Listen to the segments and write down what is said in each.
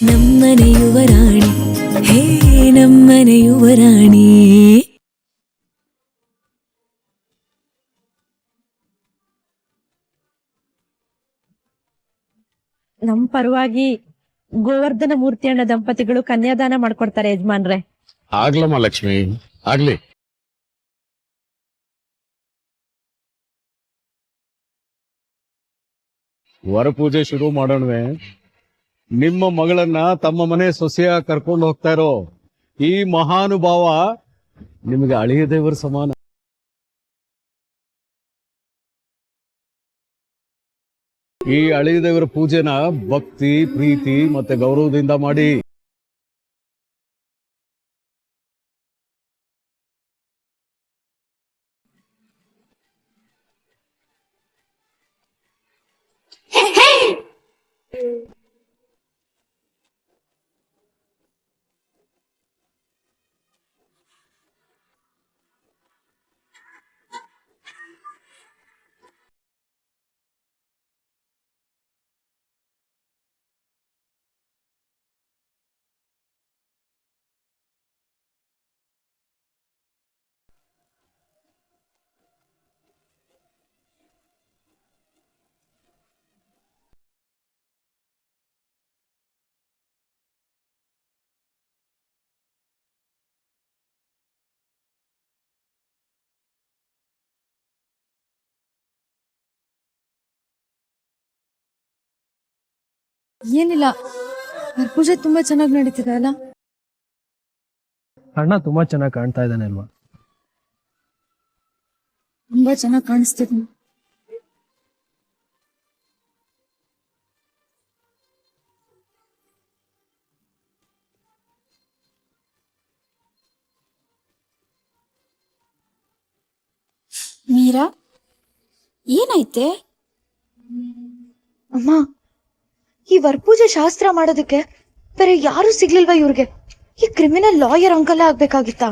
ನಮ್ಮನೆ ಯುವರಾಣಿ, ಹೇ ನಮ್ಮನೆ ಯುವರಾಣಿ. ನಮ್ ಪರವಾಗಿ ಗೋವರ್ಧನ ಮೂರ್ತಿಯಣ್ಣ ದಂಪತಿಗಳು ಕನ್ಯಾದಾನ ಮಾಡ್ಕೊಡ್ತಾರೆ ಯಜಮಾನ್ರೆ. ಆಗ್ಲಮ್ಮ ಲಕ್ಷ್ಮಿ, ಆಗ್ಲಿ. ವರಪೂಜೆ ಶುರು ಮಾಡೋಣವೆ. ನಿಮ್ಮ ಮಗಳನ್ನ ತಮ್ಮ ಮನೆ ಸೊಸೆಯ ಕರ್ಕೊಂಡು ಹೋಗ್ತಾ ಇರೋ ಈ ಮಹಾನುಭಾವ ನಿಮಗೆ ಅಳಿಯ ದೇವರ ಸಮಾನ. ಈ ಅಳಿಯ ದೇವರ ಪೂಜೆನ ಭಕ್ತಿ, ಪ್ರೀತಿ ಮತ್ತೆ ಗೌರವದಿಂದ ಮಾಡಿ. ಏನಿಲ್ಲ, ಪೂಜೆ ತುಂಬಾ ಚೆನ್ನಾಗಿ ನಡೀತಿದೆ ಅಲ್ಲ. ಅಣ್ಣ ತುಂಬಾ ಚೆನ್ನಾಗಿ ಕಾಣ್ತಾ ಇದ್ದಾನೆ ಅಲ್ವಾ? ತುಂಬಾ ಚೆನ್ನಾಗಿ ಕಾಣಿಸ್ತಿದ್ನು. ಮೀರಾ, ಏನಾಯ್ತೆ? ಅಮ್ಮ, ಈ ವರಪೂಜೆ ಶಾಸ್ತ್ರ ಮಾಡೋದಕ್ಕೆ ಬೇರೆ ಯಾರು ಸಿಗ್ಲಿಲ್ವಾ ಇವ್ರಿಗೆ? ಈ ಕ್ರಿಮಿನಲ್ ಲಾಯರ್ ಅಂಕಲ್ ಆಗ್ಬೇಕಾಗಿತ್ತಾ?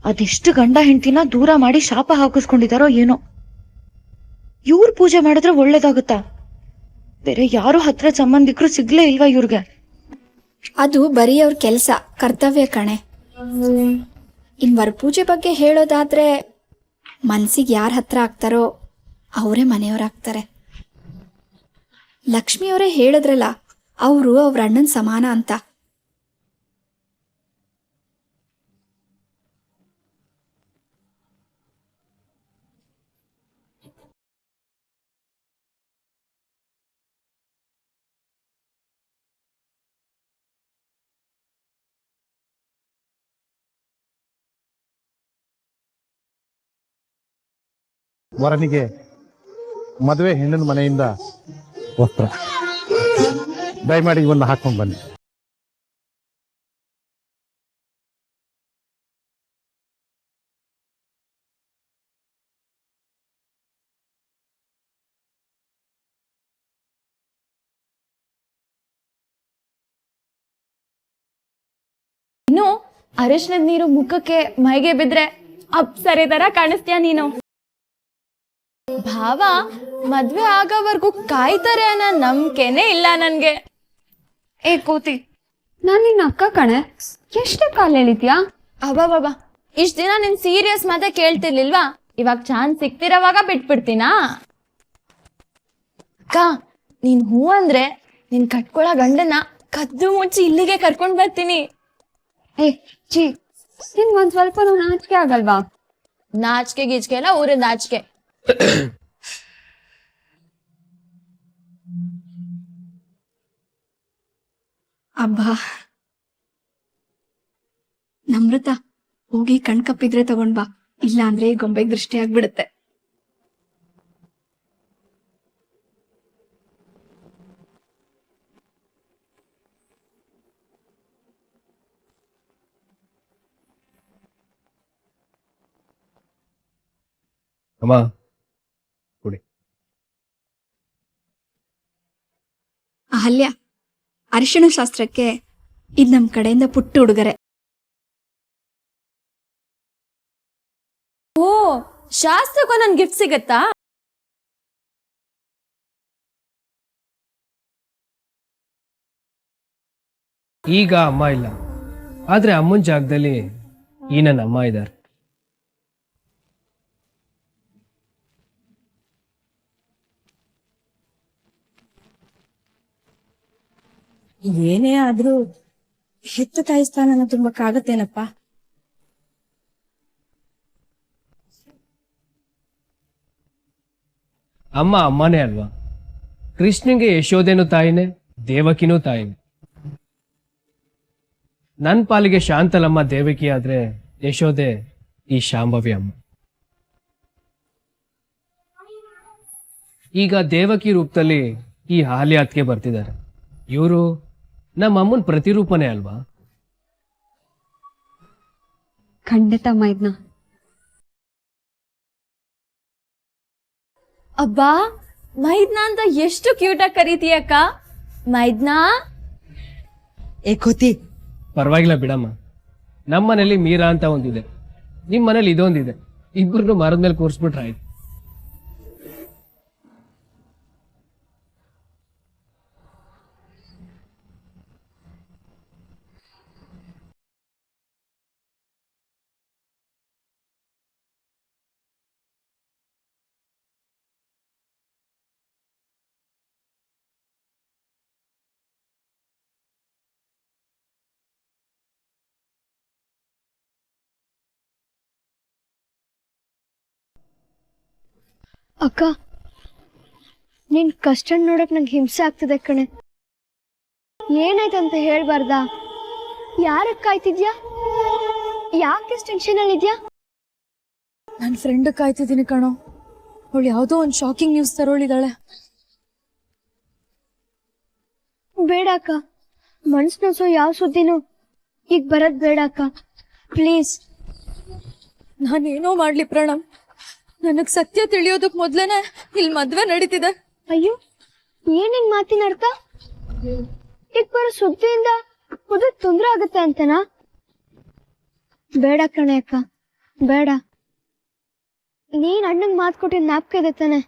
ಅದೆಷ್ಟು ಗಂಡ ಹೆಂಡತಿನ ದೂರ ಮಾಡಿ ಶಾಪ ಹಾಕಿಸ್ಕೊಂಡಿದಾರೋ ಏನೋ. ಇವ್ರ ಪೂಜೆ ಮಾಡಿದ್ರೆ ಒಳ್ಳೇದಾಗುತ್ತಾ? ಬೇರೆ ಯಾರು ಹತ್ರ ಸಂಬಂಧಿಕರು ಸಿಗ್ಲೇ ಇಲ್ವಾ ಇವ್ರಿಗೆ? ಅದು ಬರೀ ಅವ್ರ ಕೆಲಸ, ಕರ್ತವ್ಯ ಕಣೆ. ಇನ್ ವರಪೂಜೆ ಬಗ್ಗೆ ಹೇಳೋದಾದ್ರೆ ಮನ್ಸಿಗೆ ಯಾರ ಹತ್ರ ಆಗ್ತಾರೋ ಅವರೇ ಮನೆಯವರಾಗ್ತಾರೆ. ಲಕ್ಷ್ಮಿಯವರೇ ಹೇಳಿದ್ರಲ್ಲ, ಅವರು ಅವ್ರ ಅಣ್ಣನ ಸಮಾನ ಅಂತ. ವರನಿಗೆ ಮದುವೆ ಹೆಣ್ಣಿನ ಮನೆಯಿಂದ ವಸ್ತ್ರ ದಯಮಾಡಿ ಇವನ್ನ ಹಾಕೊಂಡು ಬನ್ನಿ. ಇನ್ನು ಅರಿಶಿನದ ನೀರು ಮುಖಕ್ಕೆ ಮೈಗೆ ಬಿದ್ರೆ ಅಪ್ಸರೆ ತರ ಕಾಣಿಸ್ತೀಯ ನೀನು. ಭಾವ ಮದ್ವೆ ಆಗೋವರೆಗೂ ಕಾಯ್ತಾರೆ ಅನ್ನೋ ನಂಬಿಕೆನೇ ಇಲ್ಲ ನನ್ಗೆ. ಏ ಕೋತಿ, ನಾನ್ ನಿನ್ನ ಅಕ್ಕ ಕಣೆ, ಎಷ್ಟೇ ಕಾಲ ಹೇಳಿದ್ಯಾ? ಅಬ್ಬಾ, ಇಷ್ಟ ದಿನ ನಿನ್ ಸೀರಿಯಸ್ ಮಾತೆ ಕೇಳ್ತಿರ್ಲಿಲ್ವಾ? ಇವಾಗ ಚಾನ್ಸ್ ಸಿಕ್ತಿರೋವಾಗ ಬಿಟ್ಬಿಡ್ತೀನಾ? ಅಕ್ಕ, ನೀನ್ ಹೂ ಅಂದ್ರೆ ನಿನ್ ಕಟ್ಕೊಳೋ ಗಂಡನ ಕದ್ದು ಮುಚ್ಚಿ ಇಲ್ಲಿಗೆ ಕರ್ಕೊಂಡ್ ಬರ್ತೀನಿ. ಏ ಚೀ, ನಿನ್ ಒಂದ್ ಸ್ವಲ್ಪ ನಾಚಿಕೆ ಆಗಲ್ವಾ? ನಾಚಿಕೆ ಗೀಚಿಕೆ ಎಲ್ಲ ಊರಿನ ನಾಚಿಕೆ. ಅಬ್ಬಾ, ನಮೃತ, ಹೋಗಿ ಕಣ್ಕಪ್ಪಿದ್ರೆ ತಗೊಂಡ್ ಬಾ, ಇಲ್ಲ ಅಂದ್ರೆ ಗೊಂಬೆಗೆ ದೃಷ್ಟಿ ಆಗ್ಬಿಡುತ್ತೆ. ಅಮ್ಮ ಕೊಡಿ. ಅಹಲ್ಯ, ಅರಿಶಿಣ ಶಾಸ್ತ್ರಕ್ಕೆ ಇದ್ ನಮ್ ಕಡೆಯಿಂದ ಪುಟ್ಟ ಉಡುಗೊರೆ. ಓ, ಶಾಸ್ತ್ರಕ್ಕೂ ನನ್ ಗಿಫ್ಟ್ ಸಿಗತ್ತಾ? ಈಗ ಅಮ್ಮ ಇಲ್ಲ, ಆದ್ರೆ ಅಮ್ಮನ ಜಾಗದಲ್ಲಿ ಈ ನನ್ನ ಅಮ್ಮ ಇದ್ದಾರೆ. ಏನೇ ಆದ್ರೂ ಹೆತ್ತ ತಾಯಿ ಸ್ಥಾನನ ತುಂಬಕ್ಕಾಗತ್ತೇನಪ್ಪ. ಅಮ್ಮ ಅಮ್ಮನೇ ಅಲ್ವಾ? ಕೃಷ್ಣನ್ಗೆ ಯಶೋಧೆನೂ ತಾಯಿನೇ, ದೇವಕಿನೂ ತಾಯಿನೇ. ನನ್ನ ಪಾಲಿಗೆ ಶಾಂತಲಮ್ಮ ದೇವಕಿ ಆದ್ರೆ ಯಶೋದೆ ಈ ಶಾಂಭವಿ ಅಮ್ಮ. ಈಗ ದೇವಕಿ ರೂಪದಲ್ಲಿ ಈ ಹಾಲಿ ಅತ್ತಿಗೆ ಬರ್ತಿದ್ದಾರೆ. ಇವರು ನಮ್ಮ ಅಮ್ಮನ ಪ್ರತಿರೂಪನೇ ಅಲ್ವಾ? ಖಂಡಿತ ಮೈದ್ನ. ಅಬ್ಬಾ, ಮೈದ್ನಾ ಅಂತ ಎಷ್ಟು ಕ್ಯೂಟ್ ಆಗಿ ಕರೀತೀಯಕ್ಕ. ಮೈದ್ನಾ. ಕೋತಿ, ಪರವಾಗಿಲ್ಲ ಬಿಡಮ್ಮ. ನಮ್ಮ ಮನೇಲಿ ಮೀರಾ ಅಂತ ಒಂದಿದೆ, ನಿಮ್ಮ ಮನೇಲಿ ಇದೊಂದಿದೆ. ಇಬ್ಬರನ್ನು ಮರದ ಮೇಲೆ ಕೂರಿಸ್ಬಿಟ್ರೆ ಆಯ್ತು. ಅಕ್ಕ, ನಿನ್ ಕಷ್ಟ ನೋಡಕ್ ನಂಗೆ ಹಿಂಸೆ ಆಗ್ತಿದೆ ಕಣೆ. ಏನಾಯ್ತಂತ ಹೇಳ್ಬಾರ್ದಾ? ಯಾರಕ್ ಕಾಯ್ತಿದ್ಯಾ? ಯಾಕೆ ಟೆನ್ಷನ್ ಅಲ್ಲಿದ್ಯಾ? ನನ್ನ ಫ್ರೆಂಡ್ ಕಾಯ್ತಿದ್ದೀನಿ ಕಣೋ. ಅವಳು ಯಾವುದೋ ಒಂದು ಶಾಕಿಂಗ್ ನ್ಯೂಸ್ ತರೋಳಿದಾಳೆ. ಬೇಡ ಅಕ್ಕ, ಮನ್ಸ್ ನೋಸೋ ಯಾವ ಸುದ್ದಿನೂ ಈಗ ಬರದ್ ಬೇಡ ಅಕ್ಕ, ಪ್ಲೀಸ್. ನಾನೇನೋ ಮಾಡ್ಲಿ ಪ್ರಣಮ್, ನನಗ್ ಸತ್ಯ ತಿಳಿಯೋದಕ್ ಮೊದ್ಲೇನೆ ಇಲ್ಲಿ ಮದ್ವೆ ನಡೀತಿದೆ. ಅಯ್ಯೋ, ಏನಿನ್ ಮಾತಿನ ಅರ್ಥ? ಈಗ ಬರೋ ಸುದ್ದಿಯಿಂದ ಮದುವೆ ತೊಂದ್ರೆ ಆಗುತ್ತೆ ಅಂತನಾ? ಬೇಡ ಕಣೆ ಅಕ್ಕ, ಬೇಡ. ನೀನ್ ಅಣ್ಣಂಗ್ ಮಾತು ಕೊಟ್ಟಿದ್ ಜ್ಞಾಪಕ ಇದೆ ತಾನೆ?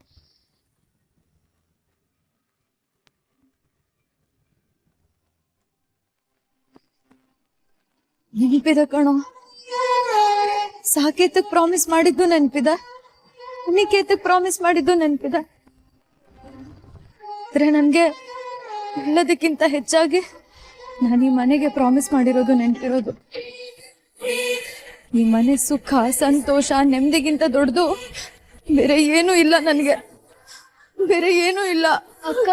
ನೆನಪಿದೆ ಕಣೋ, ಸಾಕೇತಕ್ ಪ್ರಾಮಿಸ್ ಮಾಡಿದ್ದು ನೆನಪಿದೆ, ನಿಕೇತಕ್ ಪ್ರಾಮಿಸ್ ಮಾಡಿದ್ದು ನೆನಪಿದೆ. ಆದ್ರೆ ನನ್ಗೆ ಎಲ್ಲದಕ್ಕಿಂತ ಹೆಚ್ಚಾಗಿ ನಾನು ಈ ಮನೆಗೆ ಪ್ರಾಮಿಸ್ ಮಾಡಿರೋದು ನೆನಪಿರೋದು. ಈ ಮನೆ ಸುಖ, ಸಂತೋಷ, ನೆಮ್ಮದಿಗಿಂತ ದೊಡ್ಡದು ಬೇರೆ ಏನೂ ಇಲ್ಲ ನನಗೆ, ಬೇರೆ ಏನೂ ಇಲ್ಲ. ಅಕ್ಕ,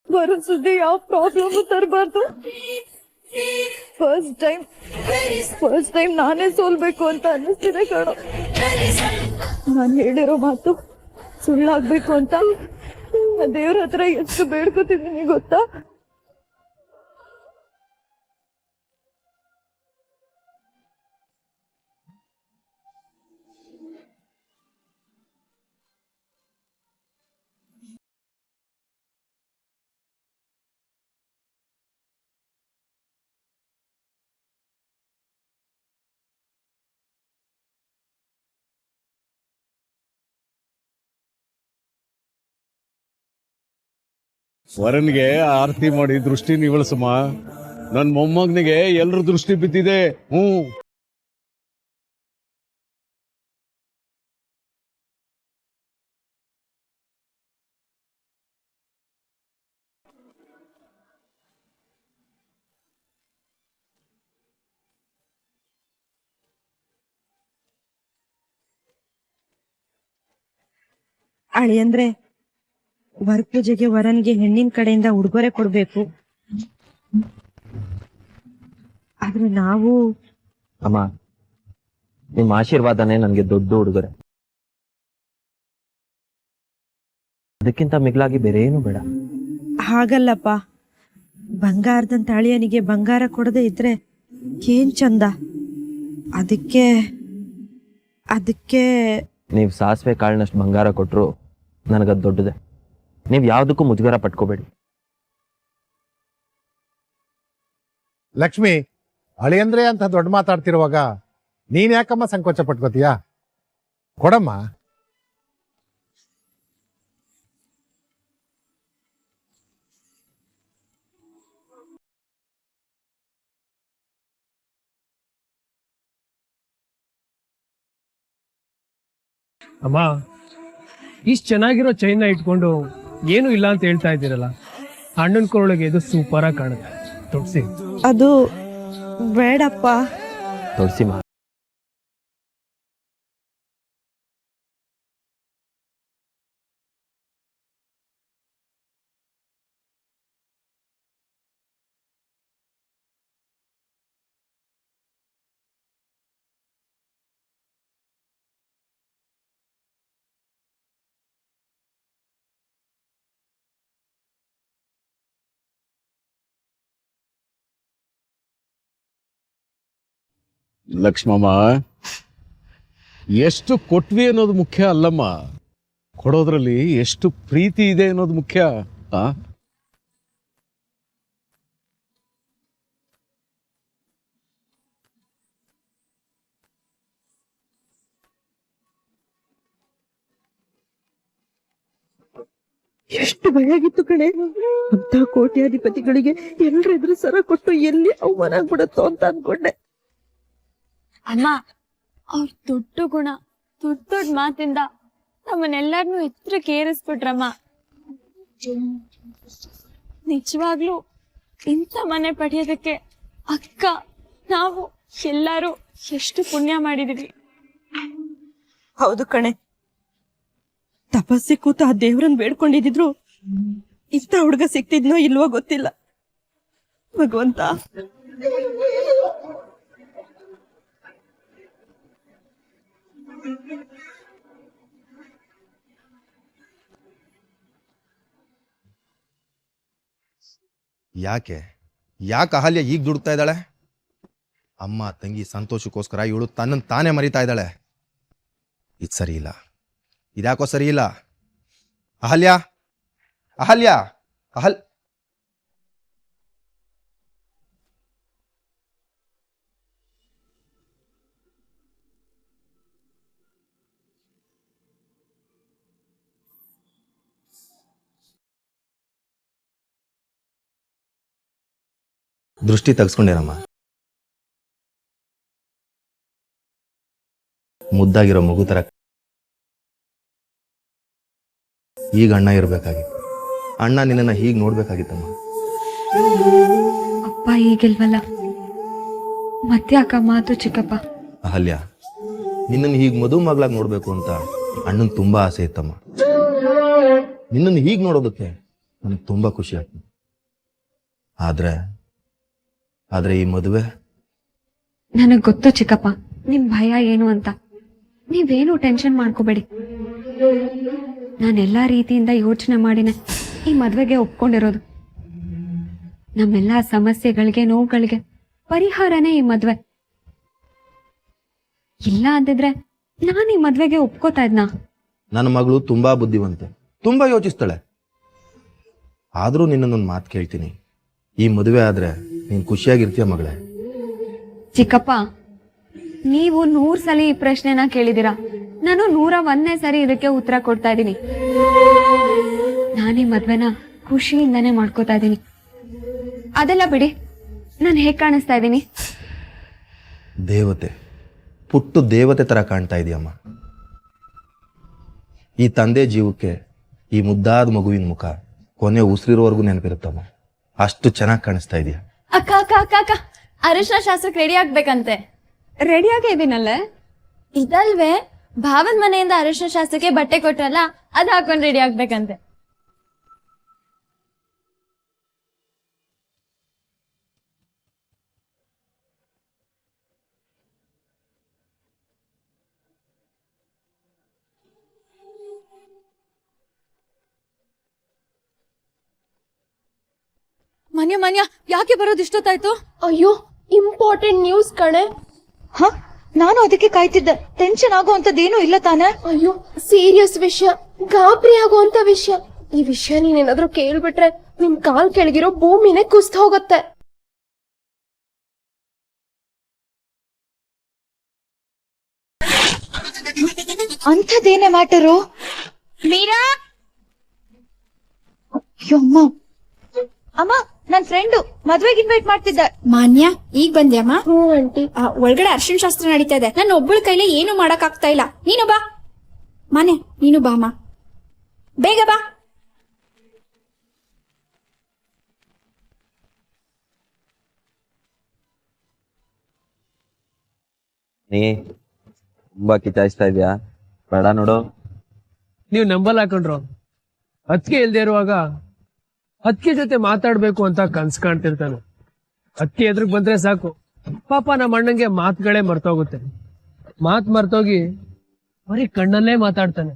ಬರೋ ಸುದ್ದಿ ಯಾವ ಪ್ರಾಬ್ಲಮ್ ತರಬಾರ್ದು. ಫಸ್ಟ್ ಟೈಮ್ ನಾನೇ ಸೋಲ್ಬೇಕು ಅಂತ ಅನ್ನಿಸ್ತಿದೆ ಕಣೋ. ನಾನು ಹೇಳಿರೋ ಮಾತು ಸುಳ್ಳಾಗ್ಬೇಕು ಅಂತ ದೇವ್ರ ಹತ್ರ ಎಷ್ಟು ಬೇಡ್ಕೊತಿದ್ದೀನಿ ಗೊತ್ತಾ? ವರನ್ಗೆ ಆರತಿ ಮಾಡಿ ದೃಷ್ಟಿ ನಿವಳಿಸಮ್ಮ. ನನ್ ಮೊಮ್ಮಗನಿಗೆ ಎಲ್ರ ದೃಷ್ಟಿ ಬಿದ್ದಿದೆ. ಅಳಿಯಂದ್ರೆ ವರ ಪೂಜೆಗೆ ವರನ್ಗೆ ಹೆಣ್ಣಿನ ಕಡೆಯಿಂದ ಉಡುಗೊರೆ ಕೊಡ್ಬೇಕು. ಆದ್ರೆ ನಾವು ಅಮ್ಮ, ನಿಮ್ಮ ಆಶೀರ್ವಾದನೇ ನನಗೆ ದೊಡ್ಡ ಉಡುಗೊರೆ. ಅದಕ್ಕಿಂತ ಮಿಗಿಲಾಗಿ ಬೇರೆ ಏನು ಬೇಡ. ಹಾಗಲ್ಲಪ್ಪ, ಬಂಗಾರದಂತ ಅಳಿಯನಿಗೆ ಬಂಗಾರ ಕೊಡದೆ ಇದ್ರೆ ಏನ್ ಚಂದ. ಅದಕ್ಕೆ ನೀವು ಸಾಸಿವೆ ಕಾಳಿನಷ್ಟು ಬಂಗಾರ ಕೊಟ್ಟರು ನನಗದು ದೊಡ್ಡದೆ. ನೀವು ಯಾವುದಕ್ಕೂ ಮುಜುಗರ ಪಟ್ಕೋಬೇಡಿ. ಲಕ್ಷ್ಮಿ, ಅಳಿಯಂದ್ರೆ ಅಂತ ದೊಡ್ಡ ಮಾತಾಡ್ತಿರುವಾಗ ನೀನ್ ಯಾಕಮ್ಮ ಸಂಕೋಚ ಪಟ್ಕೋತೀಯ? ಕೊಡಮ್ಮ. ಅಮ್ಮ ಇಷ್ಟು ಚೆನ್ನಾಗಿರೋ ಚೈನ್ನ ಇಟ್ಕೊಂಡು ಏನು ಇಲ್ಲ ಅಂತ ಹೇಳ್ತಾ ಇದ್ದೀರಲ್ಲ, ಅಣ್ಣನ ಕೊರಳಿಗೆ ಇದು ಸೂಪರ್ ಆಗಿ ಕಾಣುತ್ತೆ. ತೊಡ್ಸಿ. ಅದು ಬೇಡಪ್ಪ. ತುಳಸಿಮ್ಮ, ಲಕ್ಷ್ಮಮ್ಮ, ಎಷ್ಟು ಕೊಟ್ವಿ ಅನ್ನೋದು ಮುಖ್ಯ ಅಲ್ಲಮ್ಮ, ಕೊಡೋದ್ರಲ್ಲಿ ಎಷ್ಟು ಪ್ರೀತಿ ಇದೆ ಅನ್ನೋದು ಮುಖ್ಯ. ಆ ಎಷ್ಟು ಭಯ ಆಗಿತ್ತು ಕಣೆ. ಅಂತ ಕೋಟ್ಯಾಧಿಪತಿಗಳಿಗೆ ಎಲ್ರೆದ್ರು ಸರ ಕೊಟ್ಟು ಎಲ್ಲಿ ಅವಮಾನ ಆಗ್ಬಿಡತ್ತೋ ಅಂತ ಅನ್ಕೊಂಡೆ. ಅಮ್ಮ, ಅವ್ರ ದೊಡ್ಡ ಗುಣ, ದೊಡ್ಡ ದೊಡ್ಡ ಮಾತಿಂದ ನಮ್ಮನ್ನೆಲ್ಲರನ್ನೂ ಎತ್ತರಕ್ಕೆ ಏರಿಸ್ಬಿಟ್ರಮ್ಮ. ನಿಜವಾಗ್ಲೂ ಇಂಥ ಮನೆ ಪಡೆಯೋದಕ್ಕೆ ಅಕ್ಕ, ನಾವು ಎಲ್ಲರೂ ಎಷ್ಟು ಪುಣ್ಯ ಮಾಡಿದೀವಿ. ಹೌದು ಕಣೆ, ತಪಸ್ಸೆ ಕೂತ ಆ ದೇವ್ರನ್ ಬೇಡ್ಕೊಂಡಿದ್ರು ಇಂಥ ಹುಡುಗ ಸಿಕ್ತಿದ್ನೋ ಇಲ್ವೋ ಗೊತ್ತಿಲ್ಲ. ಭಗವಂತ, ಯಾಕೆ ಅಹಲ್ಯ ಈಗ ದುಡ್ತಾ ಇದ್ದಾಳೆ? ಅಮ್ಮ ತಂಗಿ ಸಂತೋಷಕ್ಕೋಸ್ಕರ ಇವಳು ತನ್ನನ್ನು ತಾನೇ ಮರಿತಾ ಇದ್ದಾಳೆ. ಇದು ಸರಿ ಇಲ್ಲ, ಇದ್ಯಾಕೋ ಸರಿ ಇಲ್ಲ. ಅಹಲ್ಯ ಅಹಲ್ಯ ಅಹಲ್ ದೃಷ್ಟಿ ತೆಗೆಸ್ಕೊಂಡೇನಮ್ಮ. ಮುದ್ದಾಗಿರೋ ಮಗು ತರ ಈಗ ಅಣ್ಣ ಇರ್ಬೇಕಾಗಿತ್ತು. ಅಣ್ಣ ನಿನ್ನ ಹೀಗೆ ನೋಡ್ಬೇಕಾಗಿತ್ತಮ್ಮ. ಅಪ್ಪ ಈಗಿಲ್ವಲ್ಲ, ಮತ್ತೆ ಅಕ್ಕ ಮಾತು ಚಿಕ್ಕಪ್ಪ. ಅಹಲ್ಯ, ನಿನ್ನನ್ನು ಹೀಗೆ ಮಧು ಮಗಳಾಗಿ ನೋಡ್ಬೇಕು ಅಂತ ಅಣ್ಣನ್ ತುಂಬಾ ಆಸೆ ಇತ್ತಮ್ಮ. ನಿನ್ನನ್ನು ಹೀಗೆ ನೋಡೋದಕ್ಕೆ ನನಗೆ ತುಂಬಾ ಖುಷಿ ಆಗ್ತದೆ. ಆದ್ರೆ ಈ ಮದುವೆ ನನಗ್ ಗೊತ್ತು ಚಿಕ್ಕಪ್ಪ, ನಿಮ್ ಭಯ ಏನು ಅಂತ. ನೀವೇನು ಟೆನ್ಷನ್ ಮಾಡ್ಕೋಬೇಡಿ. ನಾನೆಲ್ಲಾ ರೀತಿಯಿಂದ ಯೋಚನೆ ಮಾಡಿನೆ ಈ ಮದ್ವೆಗೆ ಒಪ್ಕೊಂಡಿರೋದು. ನಮ್ಮೆಲ್ಲಾ ಸಮಸ್ಯೆಗಳಿಗೆ, ನೋವುಗಳಿಗೆ ಪರಿಹಾರನೇ ಈ ಮದ್ವೆ. ಇಲ್ಲ ಅಂದಿದ್ರೆ ನಾನು ಈ ಮದ್ವೆಗೆ ಒಪ್ಕೋತಾ ಇದ್ನಾ? ನನ್ನ ಮಗಳು ತುಂಬಾ ಬುದ್ಧಿವಂತೆ, ತುಂಬಾ ಯೋಚಿಸ್ತಾಳೆ. ಆದ್ರೂ ನಿನ್ನೊಂದು ಮಾತು ಕೇಳ್ತೀನಿ, ಈ ಮದುವೆ ಆದ್ರೆ ನೀನ್ ಖುಷಿಯಾಗಿರ್ತೀಯ ಮಗಳೇ? ಚಿಕ್ಕಪ್ಪ, ನೀವು 100 ಸಲ ಈ ಪ್ರಶ್ನೆನ ಕೇಳಿದೀರಾ, ನಾನು 101ನೇ ಸರಿ ಇದಕ್ಕೆ ಉತ್ತರ ಕೊಡ್ತಾ ಇದ್ದೀನಿ. ನಾನೀ ಮದ್ವೆನ ಖುಷಿಯಿಂದಾನೇ ಮಾಡ್ಕೋತಾ ಇದ್ದೀನಿ. ಅದೆಲ್ಲ ಬಿಡಿ, ನಾನು ಹೇಗ್ ಕಾಣಿಸ್ತಾ ಇದ್ದೀನಿ? ದೇವತೆ, ಪುಟ್ಟು ದೇವತೆ ತರ ಕಾಣ್ತಾ ಇದೆಯಮ್ಮ. ಈ ತಂದೆ ಜೀವಕ್ಕೆ ಈ ಮುದ್ದಾದ ಮಗುವಿನ ಮುಖ ಕೊನೆ ಉಸಿರಿರೋವರೆಗೂ ನೆನಪಿರುತ್ತಮ್ಮ. ಅಷ್ಟು ಚೆನ್ನಾಗಿ ಕಾಣಿಸ್ತಾ ಇದೆಯಾ? ಅಕ್ಕ ಅಕ್ಕ ಅಕ್ಕ ಅಕ್ಕ, ಅರಿಶಿನ ಶಾಸ್ತ್ರಕ್ಕೆ ರೆಡಿ ಆಗ್ಬೇಕಂತೆ. ರೆಡಿಯಾಗೇ ಇದೀನಲ್ಲೇ. ಇದಲ್ವೇ, ಭಾವನ್ ಮನೆಯಿಂದ ಅರಿಶಿನ ಶಾಸ್ತ್ರಕ್ಕೆ ಬಟ್ಟೆ ಕೊಟ್ರಲ್ಲ, ಅದ್ ಹಾಕೊಂಡ್ ರೆಡಿ ಆಗ್ಬೇಕಂತೆ. ಮನ್ಯ ಯಾಕೆ ಬರೋದು ಇಷ್ಟೊತ್ತಾಯ್ತು? ಅಯ್ಯೋ, ಇಂಪಾರ್ಟೆಂಟ್ ನ್ಯೂಸ್ ಕಣೆ. ಹ, ನಾನು ಅದಕ್ಕೆ ಕಾಯ್ತಿದ್ದೆ. ಟೆನ್ಷನ್ ಆಗುವಂತದ್ದೇನು ಇಲ್ಲ ತಾನೆ? ಅಯ್ಯೋ, ಸೀರಿಯಸ್ ವಿಷಯ, ಗಾಬರಿ ಆಗುವಂತ ವಿಷಯ. ಈ ವಿಷಯ ನೀನೇನಾದ್ರೂ ಕೇಳ್ಬಿಟ್ರೆ ನಿಮ್ ಕಾಲ್ ಕೆಳಗಿರೋ ಭೂಮಿನೇ ಕುಸ್ತ ಹೋಗುತ್ತೆ. ಅಂಥದ್ದೇನೇ ಮ್ಯಾಟರು? ಮೀರಾ, ಅಯ್ಯೋ ಅಮ್ಮ, ಅಮ್ಮ ನನ್ ಫ್ರೆಂಡು ಮದ್ವೆಗೆ ಇನ್ವೈಟ್ ಮಾಡ್ತಿದ್ದ. ಮಾನ್ಯ, ಈಗ ಬಂದ್ಯಮ್ಮ? ಹ್ಞೂ ಆಂಟಿ. ಒಳಗಡೆ ಅರ್ಶಿನ ಶಾಸ್ತ್ರ ನಡೀತಾ ಇದೆ. ನನ್ನ ಒಬ್ಬಳ ಕೈಲಿ ಏನು ಮಾಡಕ್ ಆಗ್ತಾ ಇಲ್ಲ. ನೀನು ಬಾ. ಮನೆ ನೀನು ಬಾಮ, ಬೇಗ ಬಾ. ನೀ ತುಂಬಾ ಕಿಚಾಯಿಸ್ತಾ ಇದ್ಯಾ? ಬೇಡ ನೋಡು. ನೀವು ನಂಬಲ್ ಹಾಕೊಂಡ್ರು, ಅದ್ಕೆ ಇಲ್ದೇ ಇರುವಾಗ ಅದ್ಕೆ ಜೊತೆ ಮಾತಾಡ್ಬೇಕು ಅಂತ ಕನ್ಸ್ ಕಾಣ್ತಿರ್ತಾನೆ. ಅದ್ಕೆ ಎದುರಿಗೆ ಬಂದ್ರೆ ಸಾಕು, ಪಾಪ ನಮ್ಮ ಅಣ್ಣಂಗೆ ಮಾತುಗಳೇ ಮರ್ತೋಗುತ್ತೆ. ಮಾತ್ ಮರ್ತೋಗಿ ಬರೀ ಕಣ್ಣಲ್ಲೇ ಮಾತಾಡ್ತಾನೆ.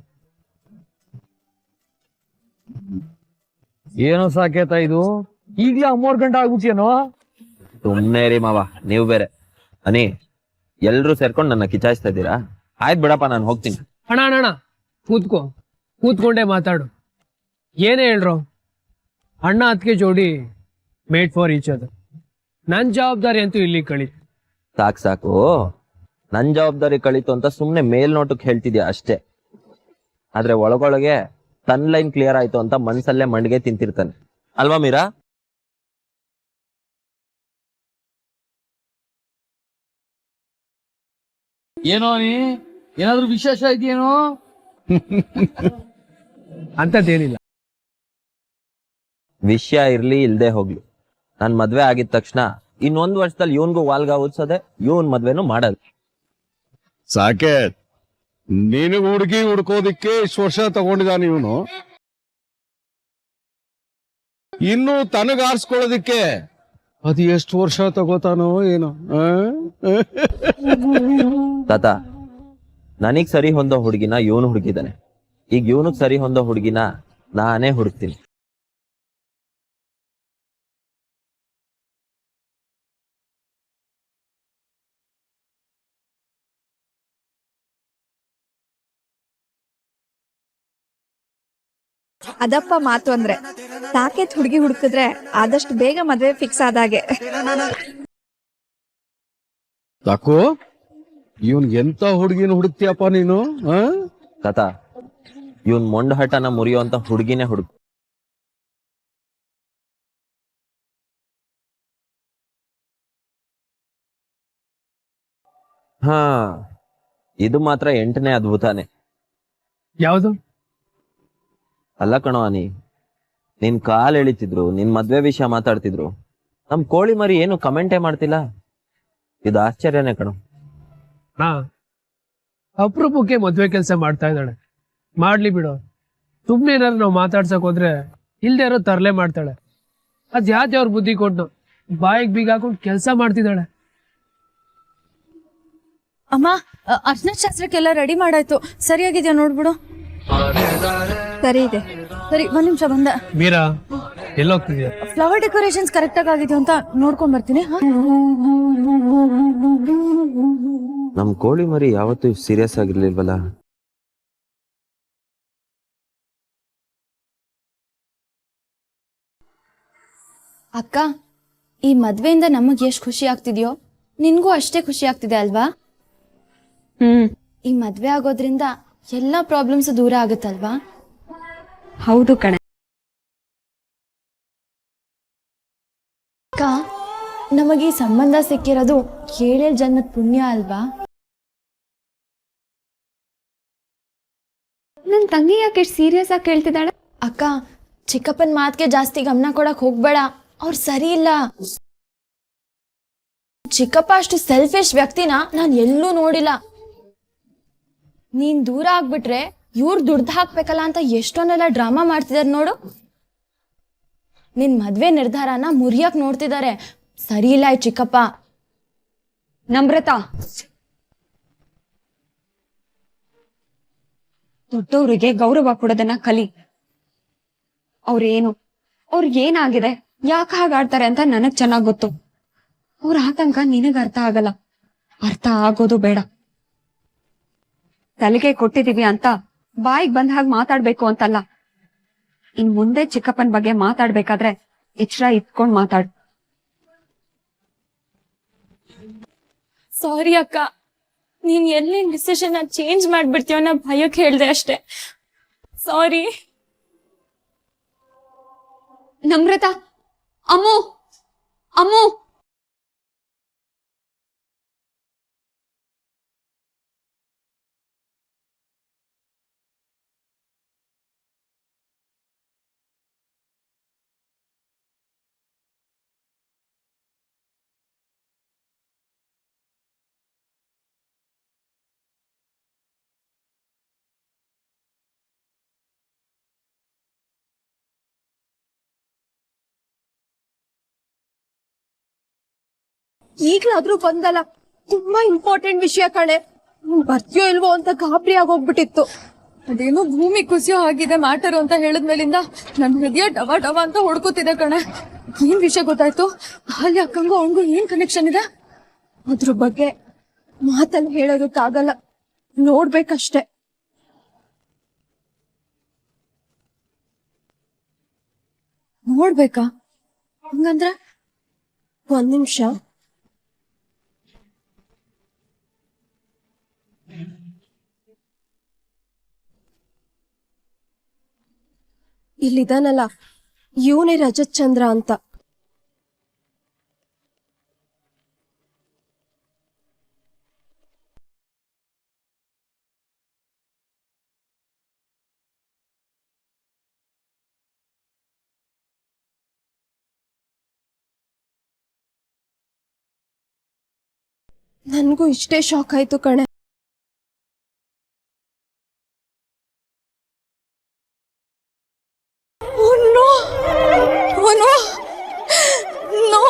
ಏನೋ ಸಾಕೇತ ಇದು, ಈಗ್ಲೇ 3 ಗಂಟೆ ಆಗ್ಬಿಟ್ಯೇನೋ? ಸುಮ್ನೆ ರೀ ಮಾವ, ನೀವು ಬೇರೆ. ಅನಿ, ಎಲ್ರೂ ಸೇರ್ಕೊಂಡು ನನ್ನ ಕಿಚಾಯಿಸ್ತಾ ಇದ್ದೀರಾ? ಆಯ್ತು ಬಿಡಪ್ಪ, ನಾನು ಹೋಗ್ತೀನಿ. ಅಣ್ಣ ಅಣ್ಣ ಅಣ್ಣ, ಕೂತ್ಕೊಂಡೇ ಮಾತಾಡು. ಏನೇ ಹೇಳ್ರು, ಅಣ್ಣ ಅದಕ್ಕೆ ಜೋಡಿ ಮೇಡ್ ಫಾರ್ ಈಚ್ ಅದರ್. ನನ್ ಜವಾಬ್ದಾರಿ ಅಂತೂ ಇಲ್ಲಿ ಕಳೀತು. ಸಾಕು, ನನ್ ಜವಾಬ್ದಾರಿ ಕಳೀತು ಅಂತ ಸುಮ್ನೆ ಮೇಲ್ನೋಟಕ್ಕೆ ಹೇಳ್ತಿದ್ಯಾ ಅಷ್ಟೇ. ಆದ್ರೆ ಒಳಗೊಳಗೆ ತನ್ ಲೈನ್ ಕ್ಲಿಯರ್ ಆಯ್ತು ಅಂತ ಮನ್ಸಲ್ಲೇ ಮಂಡಿಗೆ ತಿಂತಿರ್ತಾನೆ ಅಲ್ವಾ ಮೀರಾ? ಏನೋ ನೀ ಏನಾದ್ರೂ ವಿಶೇಷ ಇದೆಯೇನೋ? ಅಂತದ್ದೇನಿಲ್ಲ. ವಿಷಯ ಇರ್ಲಿ ಇಲ್ದೆ ಹೋಗ್ಲಿ, ನನ್ ಮದ್ವೆ ಆಗಿದ ತಕ್ಷಣ ಇನ್ನೊಂದ್ ವರ್ಷದಲ್ಲಿ ಇವನ್ಗೂ ವಾಲ್ಗ ಓದ್ಸೋದೆ, ಇವನ್ ಮದ್ವೆನೂ ಮಾಡಲ್ಲ. ಸಾಕೇತ್, ನಿನಗ್ ಹುಡುಗಿ ಹುಡ್ಕೋದಿಕ್ಕೆ ಇಷ್ಟು ವರ್ಷ ತಗೊಂಡಿದ್ದಾನೆ ಇವನು. ಇನ್ನು ತನಗ ಆರಿಸ್ಕೊಳ್ಳೋದಿಕ್ಕೆ ಅದು ಎಷ್ಟು ವರ್ಷ ತಗೋತಾನೋ ಏನೋ. ತಾತ, ನನಗ್ ಸರಿ ಹೊಂದೋ ಹುಡುಗಿನ ಇವನು ಹುಡುಗಿದಾನೆ. ಈಗ ಇವನಿಗ್ ಸರಿ ಹೊಂದೋ ಹುಡುಗಿನ ನಾನೇ ಹುಡುಕ್ತೀನಿ. ಅದಪ್ಪ ಮಾತು ಅಂದ್ರೆ. ಸಾಕೇತ್ ಹುಡುಗಿ ಹುಡುಕಿದ್ರೆ ಆದಷ್ಟು ಬೇಗ ಮದ್ವೆ ಫಿಕ್ಸ್ ಆದಾಗೆ. ಸಾಕು, ಇವನ್ ಎಂತ ಹುಡುಗಿನ ಹುಡುಕ್ತಿಯಪ್ಪ ನೀನು? ತಾತ, ಇವನ್ ಮೊಂಡ ಹಠನ ಮುರಿಯುವಂತ ಹುಡುಗಿನೇ ಹುಡುಕ್. ಹಾ, ಇದು ಮಾತ್ರ 8ನೇ ಅದ್ಭುತಾನೆ. ಯಾವುದು? ಅಲ್ಲ ಕಣೋ ಅನಿ, ನಿನ್ ಕಾಲ್ ಎಳಿತಿದ್ರು, ನಿನ್ ಮದ್ವೆ ವಿಷಯ ಮಾತಾಡ್ತಿದ್ರು, ನಮ್ ಕೋಳಿ ಮರಿ ಏನು ಕಮೆಂಟೇ ಮಾಡ್ತಿಲ್ಲ. ಇದು ಆಶ್ಚರ್ಯನೇ ಕಣೋ. ಅಪರೂಪಕ್ಕೆ ಮದ್ವೆ ಕೆಲಸ ಮಾಡ್ತಾ ಇದ್ದಾಳೆ. ಮಾಡ್ಲಿ ಬಿಡು. ಸುಮ್ನೆ ಏನಾದ್ರು ನಾವು ಮಾತಾಡ್ಸಕ್ ಹೋದ್ರೆ ಇಲ್ದೇ ಇರೋ ತರಲೆ ಮಾಡ್ತಾಳೆ. ಅದ್ ಯಾವ್ದೇ ಅವ್ರ ಬುದ್ಧಿ ಕೊಟ್ಟು ಬಾಯಿಗೆ ಬೀಗ ಹಾಕೊಂಡು ಕೆಲಸ ಮಾಡ್ತಿದ್ದಾಳೆ. ಅಮ್ಮ, ಅರ್ಶನ ಶಾಸ್ತ್ರಕ್ಕೆಲ್ಲ ರೆಡಿ ಮಾಡಾಯ್ತು. ಸರಿಯಾಗಿದ್ಯಾ ನೋಡ್ಬಿಡು. ಸರಿ ಇದೆ. ಸರಿ, 1 ನಿಮಿಷ ಬಂದ. ಮೀರಾ, ಎಲ್ಲೋಗ್ತಿದ್ಯಾ? ಫ್ಲವರ್ ಡೆಕೋರೇಷನ್ಸ್ ಕರೆಕ್ಟ್ ಆಗಿ ಆಗಿದ್ಯೋ ಅಂತ ನೋಡ್ಕೊಂಡ್ ಬರ್ತೀನಿ. ನಮ್ ಕೋಳಿ ಮರಿ ಯಾವತ್ತೂ ಸೀರಿಯಸ್ ಆಗಿರ್ಲಿಲ್ವಲ್ಲ. ಅಕ್ಕ, ಈ ಮದ್ವೆಯಿಂದ ನಮಗ್ ಎಷ್ಟ್ ಖುಷಿ ಆಗ್ತಿದ್ಯೋ ನಿನ್ಗೂ ಅಷ್ಟೇ ಖುಷಿ ಆಗ್ತಿದೆ ಅಲ್ವಾ? ಈ ಮದ್ವೆ ಆಗೋದ್ರಿಂದ ಎಲ್ಲಾ ಪ್ರಾಬ್ಲಮ್ಸ್ ದೂರ ಆಗುತ್ತಲ್ವಾ? ಹೌದು ಕಣೆ. ಅಕ್ಕ, ನಮಗೆ ಈ ಸಂಬಂಧ ಸಿಕ್ಕಿರೋದು 7 ಜನ್ಮದ ಪುಣ್ಯ ಅಲ್ವಾ? ನನ್ ತಂಗಿ ಯಾಕೆ ಸೀರಿಯಸ್ ಆಗಿ ಕೇಳ್ತಿದ್ದಾಳೆ? ಅಕ್ಕ, ಚಿಕ್ಕಪ್ಪನ ಮಾತ್ಗೆ ಜಾಸ್ತಿ ಗಮನ ಕೊಡಕ್ ಹೋಗ್ಬೇಡ, ಅವ್ರು ಸರಿ ಇಲ್ಲ. ಚಿಕ್ಕಪ್ಪ ಅಷ್ಟು ಸೆಲ್ಫಿಶ್ ವ್ಯಕ್ತಿನ ನಾನ್ ಎಲ್ಲೂ ನೋಡಿಲ್ಲ. ನೀನ್ ದೂರ ಆಗ್ಬಿಟ್ರೆ ಇವ್ರು ದುಡ್ದು ಹಾಕ್ಬೇಕಲ್ಲ ಅಂತ ಎಷ್ಟೊಂದೆಲ್ಲ ಡ್ರಾಮಾ ಮಾಡ್ತಿದಾರೆ ನೋಡು. ನಿನ್ ಮದ್ವೆ ನಿರ್ಧಾರನ ಮುರಿಯಕ್ ನೋಡ್ತಿದ್ದಾರೆ. ಸರಿ ಇಲ್ಲ ಈ ಚಿಕ್ಕಪ್ಪ. ನಮ್ರತಾ, ದೊಡ್ಡವರಿಗೆ ಗೌರವ ಕೊಡೋದನ್ನ ಕಲಿ. ಅವ್ರಿಗೇನಾಗಿದೆ, ಯಾಕೆ ಹಾಗಾಡ್ತಾರೆ ಅಂತ ನನಗ್ ಚೆನ್ನಾಗ್ ಗೊತ್ತು. ಅವ್ರ ಆತಂಕ ನಿನಗ್ ಅರ್ಥ ಆಗಲ್ಲ, ಅರ್ಥ ಆಗೋದು ಬೇಡ. ತಲೆಗೆ ಕೊಟ್ಟಿದೀವಿ ಅಂತ ಬಾಯಿಗೆ ಬಂದ ಹಾಗೆ ಮಾತಾಡ್ಬೇಕು ಅಂತಲ್ಲ. ಇನ್ ಮುಂದೆ ಚಿಕ್ಕಪ್ಪನ ಬಗ್ಗೆ ಮಾತಾಡ್ಬೇಕಾದ್ರೆ ಎಚ್ಚರ ಇಟ್ಕೊಂಡ್ ಮಾತಾಡು. ಸಾರಿ ಅಕ್ಕ, ನೀನ್ ಎಲ್ಲಿ ಡಿಸಿಷನ್ ಚೇಂಜ್ ಮಾಡ್ಬಿಡ್ತೀವ ಅನ್ನೋ ಭಯಕ್ಕೆ ಹೇಳ್ದೆ ಅಷ್ಟೇ. ಸಾರಿ. ನಮ್ರತಾ, ಅಮ್ಮು ಈಗ್ಲಾದ್ರೂ ಬಂದಲ್ಲ, ತುಂಬಾ ಇಂಪಾರ್ಟೆಂಟ್ ವಿಷಯ ಕಣೆ. ನೀನ್ ಬರ್ತೀಯೋ ಇಲ್ವೋ ಅಂತ ಗಾಬರಿ ಆಗೋಗ್ಬಿಟ್ಟಿತ್ತು. ಅದೇನೋ ಭೂಮಿ ಕುಸಿಯೋ ಆಗಿದೆ ಮ್ಯಾಟರ್ ಅಂತ ಹೇಳಿದ್ಮೇಲಿಂದ ನನ್ ಹೃದಯ ಡವ ಡವ ಅಂತ ಹೊಡ್ಕೋತಿದೆ ಕಣೆ. ಏನ್ ವಿಷಯ ಗೊತ್ತಾಯ್ತು? ಅಲ್ಲಿ ಅಕ್ಕಂಗೂ ಅವನಿಗೂ ಏನ್ ಕನೆಕ್ಷನ್ ಇದೆ? ಅದ್ರ ಬಗ್ಗೆ ಮಾತಲ್ಲಿ ಹೇಳೋದಕ್ಕಾಗಲ್ಲ, ನೋಡ್ಬೇಕಷ್ಟೆ. ನೋಡ್ಬೇಕಾ? ಹಂಗಂದ್ರೆ ಒಂದ್ ನಿಮಿಷ. ಇಲ್ಲಿದಾನಲ್ಲ, ಇವನೇ ರಜತ್ ಚಂದ್ರ ಅಂತ. ನನ್ಗೂ ಇಷ್ಟೇ ಶಾಕ್ ಆಯ್ತು ಕಣೆ. Oh no! Oh no! No!